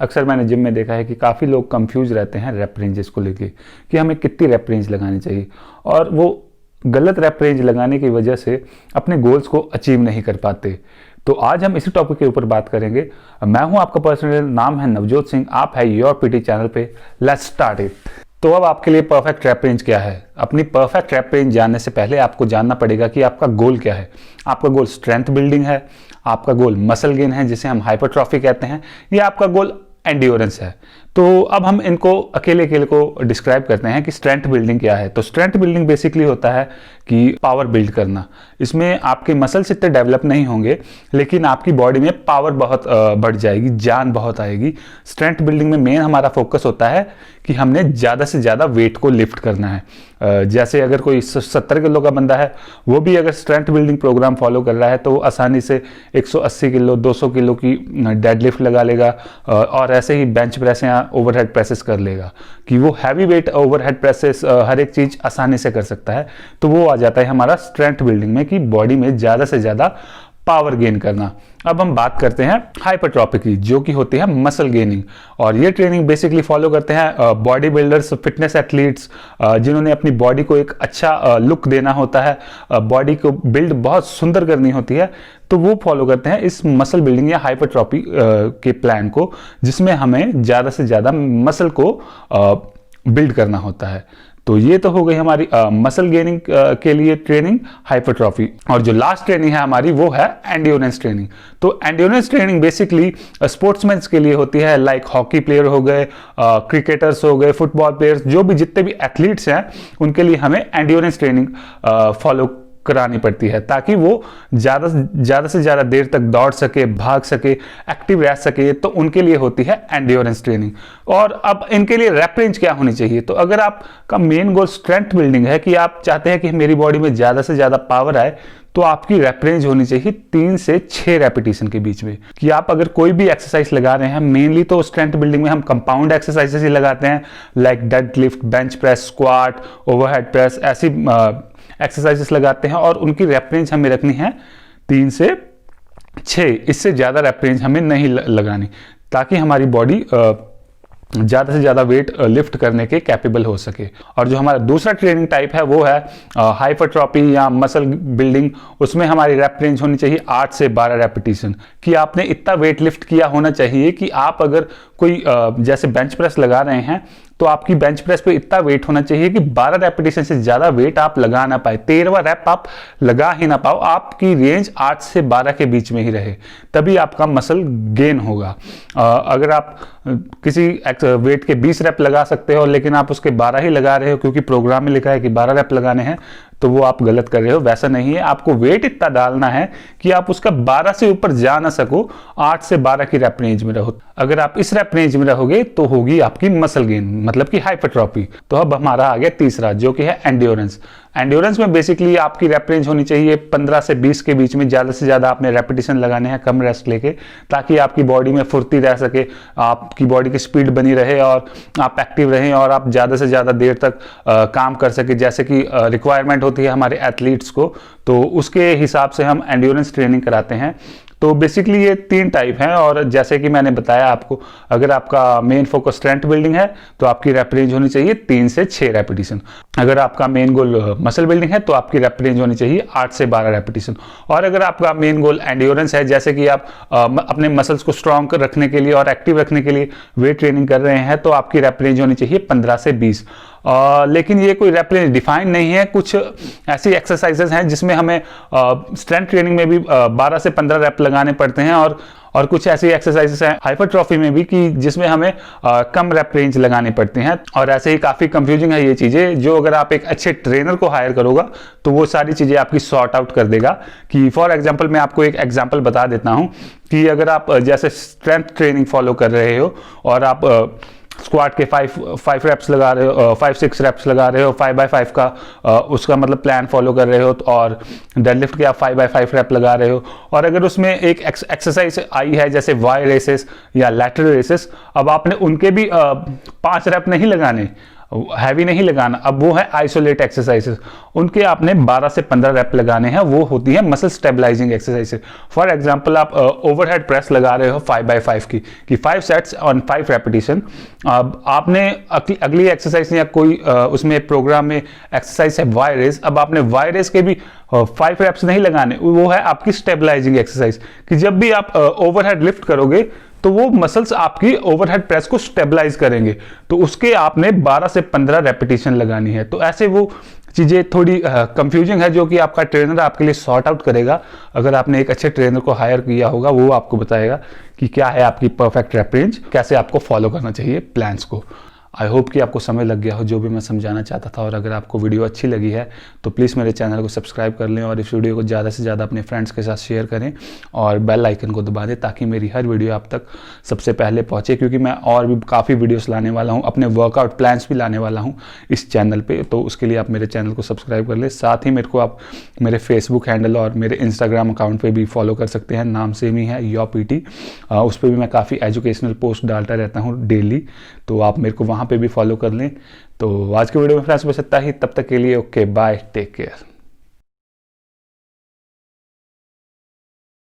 अक्सर मैंने जिम में देखा है कि काफ़ी लोग कंफ्यूज रहते हैं रैप रेंजेस को लेके कि हमें कितनी रैप रेंज लगानी चाहिए, और वो गलत रैप रेंज लगाने की वजह से अपने गोल्स को अचीव नहीं कर पाते। तो आज हम इसी टॉपिक के ऊपर बात करेंगे। मैं हूं आपका पर्सनल, नाम है नवजोत सिंह, आप है योर पीटी चैनल पे। Let's start it. तो अब आपके लिए परफेक्ट रैप रेंज क्या है? अपनी परफेक्ट रैप रेंज जानने से पहले आपको जानना पड़ेगा कि आपका गोल क्या है। आपका गोल स्ट्रेंथ बिल्डिंग है, आपका गोल मसल गेन है जिसे हम हाइपरट्रॉफी कहते हैं, या आपका गोल एंड्योरेंस है। तो अब हम इनको अकेले अकेले को डिस्क्राइब करते हैं कि स्ट्रेंथ बिल्डिंग क्या है। तो स्ट्रेंथ बिल्डिंग बेसिकली होता है कि पावर बिल्ड करना। इसमें आपके मसल्स इतने डेवलप नहीं होंगे, लेकिन आपकी बॉडी में पावर बहुत बढ़ जाएगी, जान बहुत आएगी। स्ट्रेंथ बिल्डिंग में मेन हमारा फोकस होता है कि हमने ज़्यादा से ज़्यादा वेट को लिफ्ट करना है। जैसे अगर कोई 70 किलो का बंदा है, वो भी अगर स्ट्रेंथ बिल्डिंग प्रोग्राम फॉलो कर रहा है तो वो आसानी से 180 किलो 200 किलो की डेडलिफ्ट लगा लेगा, और ऐसे ही बेंच प्रेस या ओवरहेड प्रेसेस कर लेगा कि वो हैवी वेट ओवरहेड प्रेसेस हर एक चीज आसानी से कर सकता है। तो वो आ जाता है हमारा स्ट्रेंथ बिल्डिंग में कि बॉडी में ज्यादा से ज्यादा पावर गेन करना। अब हम बात करते हैं हाइपरट्रॉफी की, जो कि होती है मसल गेनिंग। और ये ट्रेनिंग बेसिकली फॉलो करते हैं बॉडी बिल्डर्स, फिटनेस एथलीट्स, जिन्होंने अपनी बॉडी को एक अच्छा लुक देना होता है, बॉडी को बिल्ड बहुत सुंदर करनी होती है। तो वो फॉलो करते हैं इस मसल बिल्डिंग या हाइपरट्रॉफी के प्लान को, जिसमें हमें ज़्यादा से ज़्यादा मसल को बिल्ड करना होता है। तो ये तो हो गई हमारी मसल गेनिंग के लिए ट्रेनिंग, हाइपरट्रॉफी। और जो लास्ट ट्रेनिंग है हमारी वो है एंड्योरेंस ट्रेनिंग। तो एंड्योरेंस ट्रेनिंग बेसिकली स्पोर्ट्समैन के लिए होती है, लाइक हॉकी प्लेयर हो गए, क्रिकेटर्स हो गए, फुटबॉल प्लेयर्स, जो भी जितने भी एथलीट्स हैं उनके लिए हमें एंड्योरेंस ट्रेनिंग फॉलो करानी पड़ती है, ताकि वो ज़्यादा से ज़्यादा देर तक दौड़ सके, भाग सके, एक्टिव रह सके। तो उनके लिए होती है एंड्योरेंस ट्रेनिंग। और अब इनके लिए रैप रेंज क्या होनी चाहिए? तो अगर आपका मेन गोल स्ट्रेंथ बिल्डिंग है, कि आप चाहते हैं कि मेरी बॉडी में ज़्यादा से ज़्यादा पावर आए, तो आपकी रैप रेंज होनी चाहिए 3 से 6 रेपिटेशन के बीच में। कि आप अगर कोई भी एक्सरसाइज लगा रहे हैं, मेनली तो स्ट्रेंथ बिल्डिंग में हम कंपाउंड एक्सरसाइजेस ही लगाते हैं, like dead lift, bench press, squat, overhead press, ऐसी एक्सरसाइजेस लगाते हैं। और उनकी रैप रेंज हमें रखनी है 3 से 6, इससे ज़्यादा रैप रेंज हमें नहीं लगानी, ताकि हमारी बॉडी ज़्यादा से ज़्यादा वेट लिफ्ट करने के कैपेबल हो सके। और जो हमारा दूसरा ट्रेनिंग टाइप है वो है हाइपरट्रॉफी या मसल बिल्डिंग। उसमें हमारी रैप रेंज होनी चाहिए 8 से 12 रेपिटेशन। कि आपने इतना वेट लिफ्ट किया होना चाहिए कि आप अगर कोई जैसे बेंच प्रेस लगा रहे हैं, तो आपकी बेंच प्रेस पे इतना वेट होना चाहिए कि 12 रेपिटेशन से ज़्यादा वेट आप लगा ना पाए, 13वां रैप आप लगा ही ना पाओ, आपकी रेंज 8 से 12 के बीच में ही रहे, तभी आपका मसल गेन होगा। अगर आप किसी वेट के 20 रैप लगा सकते हो, लेकिन आप उसके 12 ही लगा रहे हो क्योंकि प्रोग्राम में लिखा है कि 12 रैप लगाने हैं, तो वो आप गलत कर रहे हो। वैसा नहीं है, आपको वेट इतना डालना है कि आप उसका 12 से ऊपर जा ना सको, 8 से 12 की रैप रेंज में रहो। अगर आप इस रैप रेंज में रहोगे तो होगी आपकी मसल गेन, मतलब कि हाइपरट्रॉफी। तो अब हमारा आ गया तीसरा, जो कि है एंड्योरेंस। एंड्योरेंस में बेसिकली आपकी रैप रेंज होनी चाहिए 15 से 20 के बीच में। ज़्यादा से ज़्यादा आपने रेपिटेशन लगाने हैं कम रेस्ट लेके, ताकि आपकी बॉडी में फुर्ती रह सके, आपकी बॉडी की स्पीड बनी रहे और आप एक्टिव रहें, और आप ज़्यादा से ज़्यादा देर तक काम कर सके, जैसे कि रिक्वायरमेंट होती है हमारे एथलीट्स को। तो उसके हिसाब से हम एंड्योरेंस ट्रेनिंग कराते हैं। तो बेसिकली ये 3 टाइप हैं। और जैसे कि मैंने बताया आपको, अगर आपका मेन फोकस स्ट्रेंथ बिल्डिंग है तो आपकी रैप रेंज होनी चाहिए 3 से 6 रेपिटेशन। अगर आपका मेन गोल मसल बिल्डिंग है तो आपकी रैप रेंज होनी चाहिए 8 से 12 रेपिटेशन। और अगर आपका मेन गोल एंड्योरेंस है, जैसे कि आप अपने मसल्स को स्ट्रॉन्ग रखने के लिए और एक्टिव रखने के लिए वेट ट्रेनिंग कर रहे हैं, तो आपकी रैप रेंज होनी चाहिए 15 से 20। लेकिन ये कोई रैप रेंज डिफाइन नहीं है। कुछ ऐसी एक्सरसाइजेस हैं जिसमें हमें स्ट्रेंथ ट्रेनिंग में भी 12 से 15 रैप लगाने पड़ते हैं, और कुछ ऐसी एक्सरसाइजेस हैं हाइपरट्रॉफी में भी कि जिसमें हमें कम रैप रेंज लगानी पड़ती हैं। और ऐसे ही काफ़ी कंफ्यूजिंग है ये चीज़ें, जो अगर आप एक अच्छे ट्रेनर को हायर करोगा तो वो सारी चीज़ें आपकी सॉर्ट आउट कर देगा। कि फॉर एग्जांपल मैं आपको एक एग्जांपल बता देता हूँ कि अगर आप जैसे स्ट्रेंथ ट्रेनिंग फॉलो कर रहे हो और आप स्क्वाट के 5 रैप्स लगा रहे हो, 5-6 रैप्स लगा रहे हो, 5x5 का उसका मतलब प्लान फॉलो कर रहे हो, और डेडलिफ्ट के आप 5x5 रैप लगा रहे हो। और अगर उसमें एक एक्सरसाइज आई है जैसे वाई रेसेस या लैटरल रेसेस, अब आपने उनके भी 5 रैप नहीं लगाने, हैवी नहीं लगाना। अब वो है आइसोलेट एक्सरसाइजेस, उनके आपने 12 से 15 रैप लगाने हैं, वो होती है muscle stabilising exercises. For example आप ओवरहेड प्रेस लगा रहे हो 5x5 की कि 5 सेट्स ऑन 5 रेपिटेशन। अब आपने अगली एक्सरसाइज या कोई उसमें प्रोग्राम में एक्सरसाइज है वाई रेज, अब आपने वाई रेज के भी 5 रैप्स नहीं लगाने, वो है आपकी स्टेबलाइजिंग एक्सरसाइज कि जब भी आप ओवरहेड लिफ्ट करोगे तो वो मसल्स आपकी ओवरहेड प्रेस को स्टेबलाइज करेंगे, तो उसके आपने 12 से 15 रेपिटेशन लगानी है। तो ऐसे वो चीज़ें थोड़ी कंफ्यूजिंग है, जो कि आपका ट्रेनर आपके लिए सॉर्ट आउट करेगा। अगर आपने एक अच्छे ट्रेनर को हायर किया होगा, वो आपको बताएगा कि क्या है आपकी परफेक्ट रेप रेंज, कैसे आपको फॉलो करना चाहिए प्लान्स को। आई होप कि आपको समय लग गया हो जो भी मैं समझाना चाहता था, और अगर आपको वीडियो अच्छी लगी है तो प्लीज़ मेरे चैनल को सब्सक्राइब कर लें और इस वीडियो को ज़्यादा से ज़्यादा अपने फ्रेंड्स के साथ शेयर करें और बेल आइकन को दबा दें, ताकि मेरी हर वीडियो आप तक सबसे पहले पहुंचे, क्योंकि मैं और भी काफ़ी वीडियोस लाने वाला हूं, अपने वर्कआउट प्लान्स भी लाने वाला हूं इस चैनल पे। तो उसके लिए आप मेरे चैनल को सब्सक्राइब कर लें। साथ ही मेरे को आप मेरे फेसबुक हैंडल और मेरे इंस्टाग्राम अकाउंट पर भी फॉलो कर सकते हैं, नाम सेम ही है योर पीटी। उस पर भी मैं काफ़ी एजुकेशनल पोस्ट डालता रहता हूँ डेली, तो आप मेरे को वहाँ पर भी फॉलो कर लें। तो आज के वीडियो में फ्रेंड्स बस इतना ही, तब तक के लिए ओके बाय, टेक केयर।